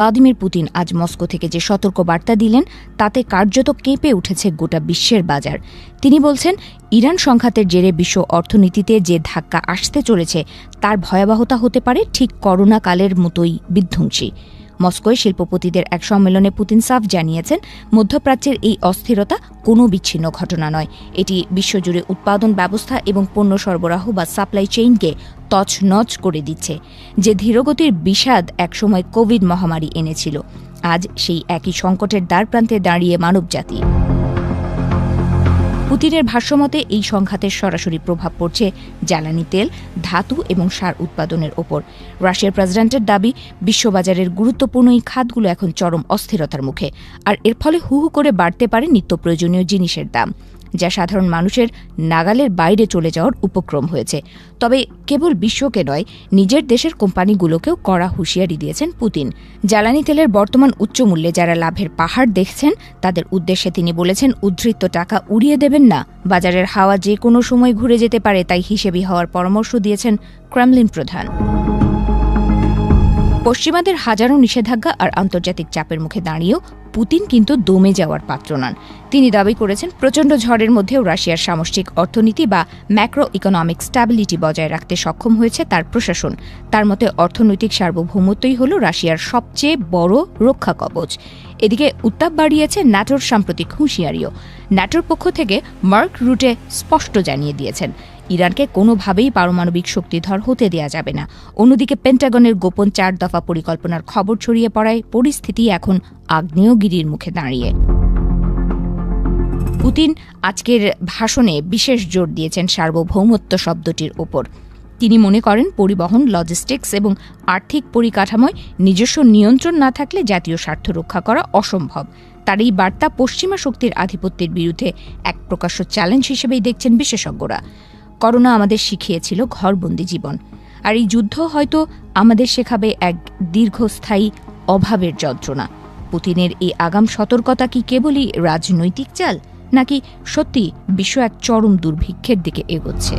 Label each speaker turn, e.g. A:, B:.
A: Vladimir Putin আজ Moscow থেকে যে সতর্ক বার্তা দিলেন তাতে কার্যত কেঁপে উঠেছে গোটা বিশ্বের বাজার। তিনি বলছেন, ইরান সংঘাতের জেরে বিশ্ব অর্থনীতিতে যে ধাক্কা আসতে চলেছে তার ভয়াবহতা হতে পারে ঠিক করোনা কালের মতোই বিধ্বংসী। মস্কোয় শিল্পপতিদের এক সম্মেলনে পুতিন সাফ জানিয়েছেন, মধ্যপ্রাচ্যের এই অস্থিরতা কোনো বিচ্ছিন্ন ঘটনা নয়, এটি বিশ্বজুড়ে উৎপাদন ব্যবস্থা এবং পণ্য সরবরাহ বা সাপ্লাই চেইনকে তছনছ করে দিচ্ছে। যে ধীরগতির বিষাদ একসময় কোভিড মহামারী এনেছিল, আজ সেই একই সংকটের দ্বারপ্রান্তে দাঁড়িয়ে মানবজাতি। পুতিনের ভাষ্যমতে এই সংঘাতের সরাসরি প্রভাব পড়ছে জ্বালানি তেল, ধাতু এবং সার উৎপাদনের ওপর। রাশিয়ার প্রেসিডেন্টের দাবি, বিশ্ববাজারের গুরুত্বপূর্ণ এই খাতগুলো এখন চরম অস্থিরতার মুখে, আর এর ফলে হু হু করে বাড়তে পারে নিত্য প্রয়োজনীয় জিনিসের দাম, যা সাধারণ মানুষের নাগালের বাইরে চলে যাওয়ার উপক্রম হয়েছে। তবে কেবল বিশ্বকে নয়, নিজের দেশের কোম্পানিগুলোকেও কড়া হুঁশিয়ারি দিয়েছেন পুতিন। জ্বালানি তেলের বর্তমান উচ্চ মূল্যে যারা লাভের পাহাড় দেখছেন তাদের উদ্দেশ্যে তিনি বলেছেন, উদ্ধৃত টাকা উড়িয়ে দেবেন না, বাজারের হাওয়া যে কোনো সময় ঘুরে যেতে পারে, তাই হিসেবি হওয়ার পরামর্শ দিয়েছেন ক্রেমলিন প্রধান। পশ্চিমাদের হাজারো নিষেধাজ্ঞা আর আন্তর্জাতিক চাপের মুখে দাঁড়িয়েও পুতিন কিন্তু দমে যাওয়ার পাত্র নন। তিনি দাবি করেছেন, প্রচণ্ড ঝড়ের মধ্যেও রাশিয়ার সামষ্টিক অর্থনীতি বা ম্যাক্রো ইকোনমিক স্ট্যাবিলিটি বজায় রাখতে সক্ষম হয়েছে তার প্রশাসন। তার মতে অর্থনৈতিক সার্বভৌমত্বই হল রাশিয়ার সবচেয়ে বড় রক্ষা কবচ। এদিকে উত্তাপ বাড়িয়েছে ন্যাটোর সাম্প্রতিক হুঁশিয়ারিও। ন্যাটোর পক্ষ থেকে মার্ক রুটে স্পষ্ট জানিয়ে দিয়েছেন, ইরানকে কোনোভাবেই পারমাণবিক শক্তিধর হতে দেয়া যাবে না। অন্যদিকে পেন্টাগনের গোপন 4 দফা পরিকল্পনার খবর ছড়িয়ে পড়ায় পরিস্থিতি এখন আগ্নেয়গিরির মুখে দাঁড়িয়ে। পুতিন আজকের ভাষণে বিশেষ জোর দিয়েছেন সার্বভৌমত্ব শব্দটির ওপর। তিনি মনে করেন, পরিবহন, লজিস্টিক্স এবং আর্থিক পরিকাঠামোয় নিজস্ব নিয়ন্ত্রণ না থাকলে জাতীয় স্বার্থ রক্ষা করা অসম্ভব। তার এই বার্তা পশ্চিমা শক্তির আধিপত্যের বিরুদ্ধে এক প্রকাশ্য চ্যালেঞ্জ হিসেবেই দেখছেন বিশেষজ্ঞরা। করোনা আমাদের শিখিয়েছিল ঘরবন্দি জীবন, আর এই যুদ্ধ হয়তো আমাদের শেখাবে এক দীর্ঘস্থায়ী অভাবের যন্ত্রণা। পুতিনের এই আগাম সতর্কতা কি কেবলই রাজনৈতিক চাল, নাকি সত্যি বিশ্ব এক চরম দুর্ভিক্ষের দিকে এগোচ্ছে?